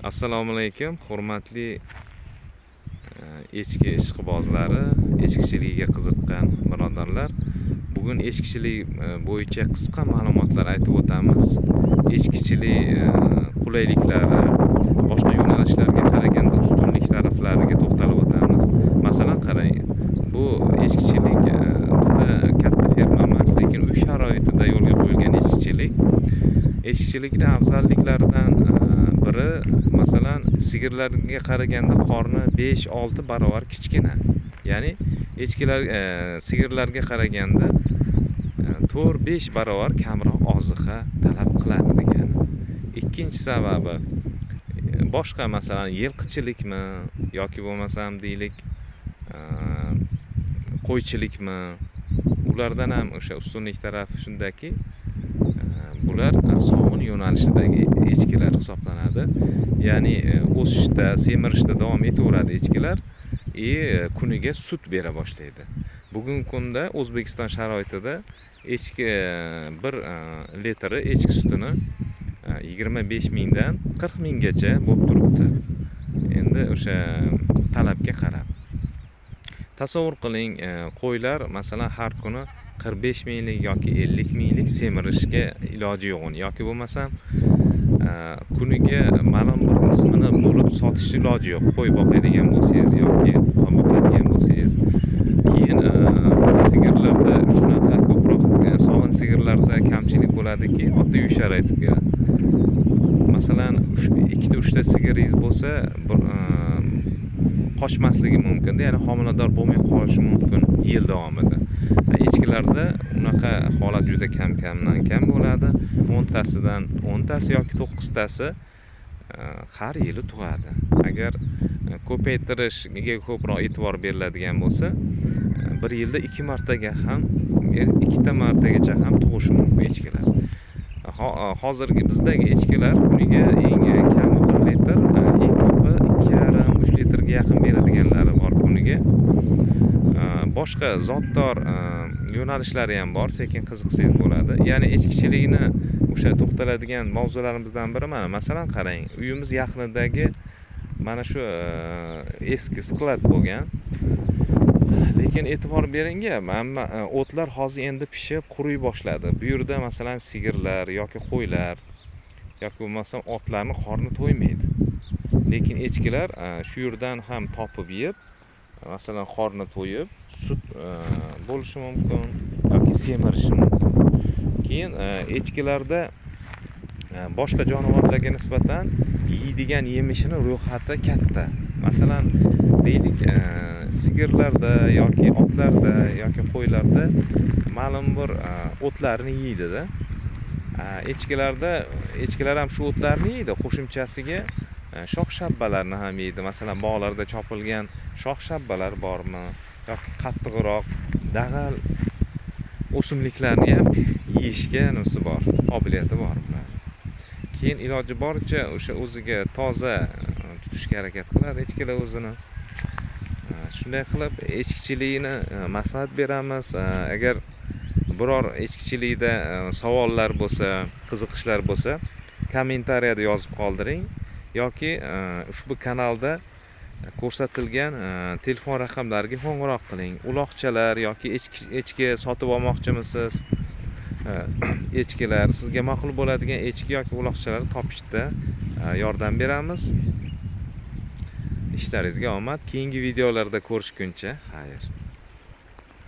Assalomu alaykum, hurmatli echki ishqibozlari, echkichiligiga qiziqqan birodarlar. Bugun echkichilik bo'yicha qisqa ma'lumotlar aytib o'tamiz. Echkichilik qulayliklari, boshqa yo'nalishlarga qaraganda ustunlik taraflariga to'xtalib o'tamiz. Masalan, qarang, bu echkichilik bizda katta ferma emas, lekin uy sharoitida yo'lga qo'yilgan echkichilik. Echkichilikning afzalliklaridan biri, masalan, sigirlarga qaraganda qorni 5-6 barobar kichkina. Ya'ni sigirlarga qaraganda 4-5 barobar kamroq oziqa talab qiladi degani. Ikkinchi sababi, boshqa masalan yilqichilikmi yoki bo'lmasam deylik qo'ychilikmi, ulardan ham o'sha ustunlik tarafi shundaki, bular sog'in yo'nalishidagi echkilar hisoblanadi. Ya'ni o'sishda, semirishda davom etaveradi echkilar kuniga sut bera boshlaydi. Bugungi kunda O'zbekiston sharoitida echki 1 litri echki sutini 25 mingdan 40 minggacha bo'lib turibdi. Endi o'sha talabga qarab. Tasavvur qiling, qo'ylar masalan har kuni 45 minglik yoki 50 minglik semirishga iloji yo'q yoki bo'lmasam kuniga ma'lum bir qismini bo'lib sotish iloji yo'q. Qo'y boqadigan bo'lsangiz yoki buqa boqadigan bo'lsangiz, keyin sigirlarda shunaqa ko'proq sog'in sigirlarda kamchilik bo'ladiki, oddiy uy sharoitiga. Masalan, 2-3 ta sigiringiz bo'lsa, qochmasligi mumkin, ya'ni homilador bo'lmay qolishi mumkin yil davomida. Echkilarda unaqa holat juda kamdan kam bo'ladi. 10 tasidan 10 tasi yoki 9 tasi har yili tug'adi. Agar ko'paytirishga ko'proq e'tibor beriladigan bo'lsa, bir yilda 2 martaga ham, 2 ta martagacha ham tug'ishi mumkin echkilar. Hozirgi bizdagi echkilar kuniga eng kami 1 litr, eng ko'pi 2,5-3 litrga yaqin beradiganlari bor kuniga. Boshqa zotdor yo'nalishlari ham bor, sekin qiziqsangiz bo'ladi. Ya'ni echkichilikni o'sha to'xtaladigan mavzularimizdan biri mana, masalan qarang, uyimiz yaqinidagi mana shu eski sklad bo'lgan. Lekin e'tibor beringki, o'tlar hozir endi pishib, quriy boshladi. Bu yerda masalan sigirlar yoki qo'ylar yoki bo'lmasam otlarni qorni to'ymaydi. Lekin echkilar shu yerdan ham topib yeb, masalan qorni to'yib, sut bo'lishi mumkin yoki semirishi mumkin. Keyin echkilarda boshqa jonivorlarga nisbatan yeydigan yemishini ro'yxati katta. Masalan, deylik, sigirlarda yoki otlarda yoki qo'ylarda ma'lum bir o'tlarni yeydi-da. Echkilar ham shu o'tlarni yeydi, qo'shimchasiga shox-shabbalarni ham yeydi. Masalan, bog'larda chopilgan shox-shabbalar bormi yoki qattiqroq dag'al o'simliklarni ham yeyishga nisi bor, qobiliyati bor. Keyin iloji boricha o'sha o'ziga toza tutishga harakat qiladi echkilar o'zini. Shunday qilib echkichilikni maslahat beramiz. Agar biror echkichilikda savollar bo'lsa, qiziqishlar bo'lsa, kommentariyada yozib qoldiring yoki ushbu kanalda ko'rsatilgan telefon raqamlariga qo'ng'iroq qiling. Uloqchalar yoki echki sotib olmoqchimisiz? Echkilar, sizga ma'qul bo'ladigan echki yoki uloqchalarni topishda yordam beramiz. Ishlaringizga omad. Keyingi videolarda ko'rishguncha, xayr.